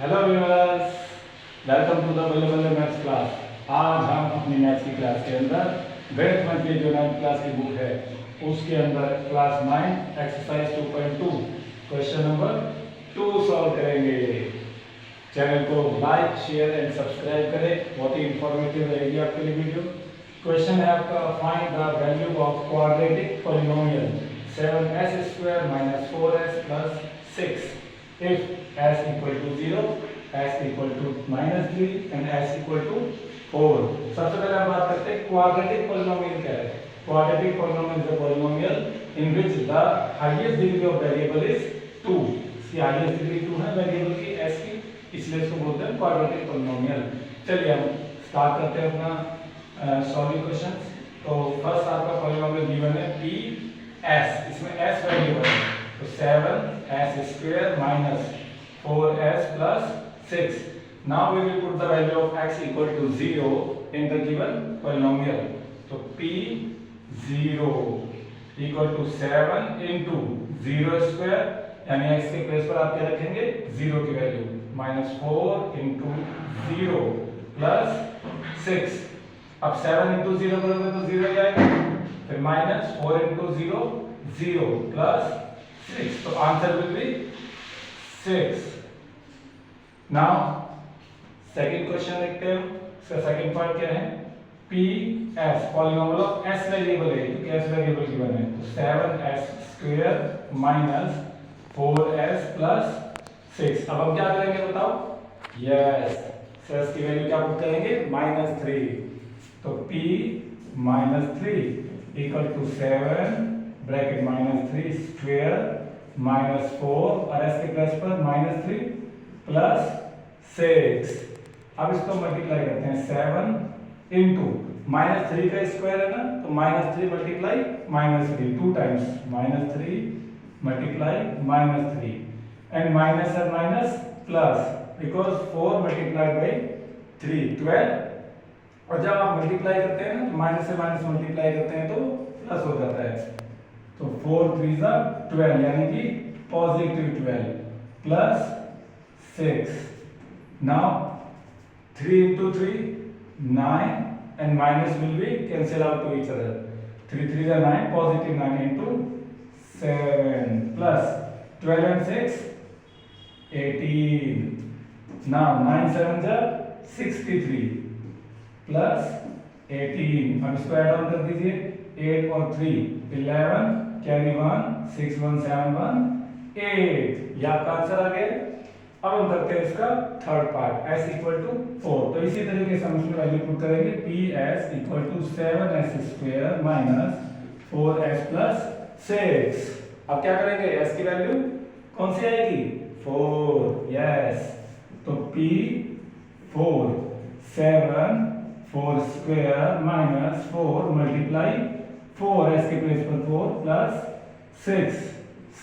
Hello viewers, welcome to the Balle Balle maths class. आज हम अपनी मैथ्स की क्लास के अंदर गणित मंच की जो 9th क्लास की बुक है उसके अंदर class 9 exercise 2.2 question number 2 solve करेंगे। चैनल को लाइक शेयर एंड सब्सक्राइब करें, बहुत ही इंफॉर्मेटिव रहेगी आपके लिए वीडियो। क्वेश्चन है आपका, find the value of quadratic polynomial 7s² - 4s + 6 if s equal to 0, s equal to -3 and s equal to 4। सबसे पहले हम बात करते हैं क्वाड्रेटिक पॉलिनोमियल क्या है। Quadratic polynomial is a polynomial in which the highest degree of variable is 2। इसकी highest degree 2 है वेरिएबल की s की, इसलिए इसको बोलते हैं क्वाड्रेटिक पॉलिनोमियल। चलिए हम स्टार्ट करते हैं अपना सॉल्विंग क्वेश्चन। तो फर्स्ट आपका पॉलिनोमियल गिवन है p s, इसमें s वेरिएबल है तो 7s² - 4s + 6। Now we will put the value of x equal to 0 in the given polynomial. So p 0 equal to 7 into 0² यानी x के place पर आप क्या रखेंगे 0 की वैल्यू -4 into 0 + 6। अब 7 into 0 करोगे तो 0 ही आएगा, फिर -4 into 0 0 + 6, तो answer will be 6। Now second question देखते हैं। इसका सेकंड पार्ट क्या है, P S polynomial of S variable है क्योंकि एस वेरिएबल गिवन है तो 7s² - 4s + 6। अब हम क्या करेंगे बताओ, यस एस की वैल्यू क्या पुट करेंगे -3, तो p -3 इक्वल टू 7 ब्रैकेट -3² -4 और s के प्लस पर -3 + 6। अब इसको मल्टीप्लाई करते हैं 7 इंटू -3 का स्क्वायर है ना तो -3 multiply -3 2 times -3 multiply -3 and minus और minus plus because 4 multiplied by 3 12। और जब आप मल्टीप्लाई करते हैं ना माइनस से माइनस मल्टीप्लाई करते हैं तो प्लस हो जाता है, तो 4 3 12 यानी कि positive 12 plus 6। Now 3 into 3 9 and minus will be cancel out to each other, 3 3 are 9 positive 9 into 7 plus 12 and 6 18। now 9 7 are 63 plus 18। अब इसको ऐड ऑन कर दीजिए 8 और 3 11 कैरी 1 6 1 7 1 8। ये आपका आंसर आ गया। अब हम करते हैं इसका third part s equal to 4। तो इसी तरीके से हम इसमें वैल्यू पुट करेंगे p s equal to 7s² - 4s + 6। अब क्या करेंगे s की वैल्यू कौन सी आएगी 4, यस तो p 4 7 4² - 4 मल्टीप्लाई 4 s के प्लेस पर 4 + 6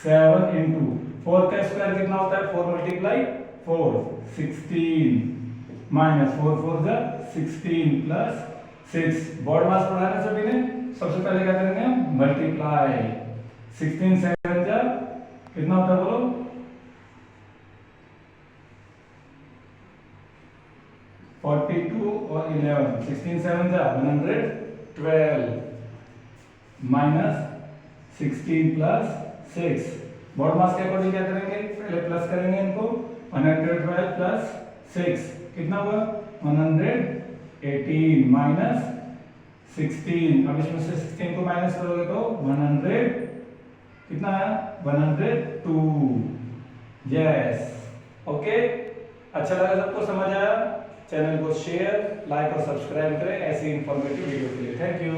7 इंटू 4 का स्क्वायर कितना होता है 4 मल्टीप्लाई 4 16 -4 4 16 + 6। बॉड मास पढ़ा है सभी ने। सबसे पहले क्या करेंगे हम मल्टीप्लाई 16 7 जा कितना होता है बोलो 42 और 11 16 7 जा 112 -16 + 6। बॉड मास के अकॉर्डिंग क्या करेंगे पहले प्लस करेंगे इनको 112 + 6 कितना हुआ 118 -16। अब इसमें से 16 को माइनस करोगे तो 100 कितना है 102। यस ओके, अच्छा लगा सबको, समझ आया। चैनल को शेयर लाइक और सब्सक्राइब करें ऐसी इंफॉर्मेटिव वीडियो के लिए। Thank you.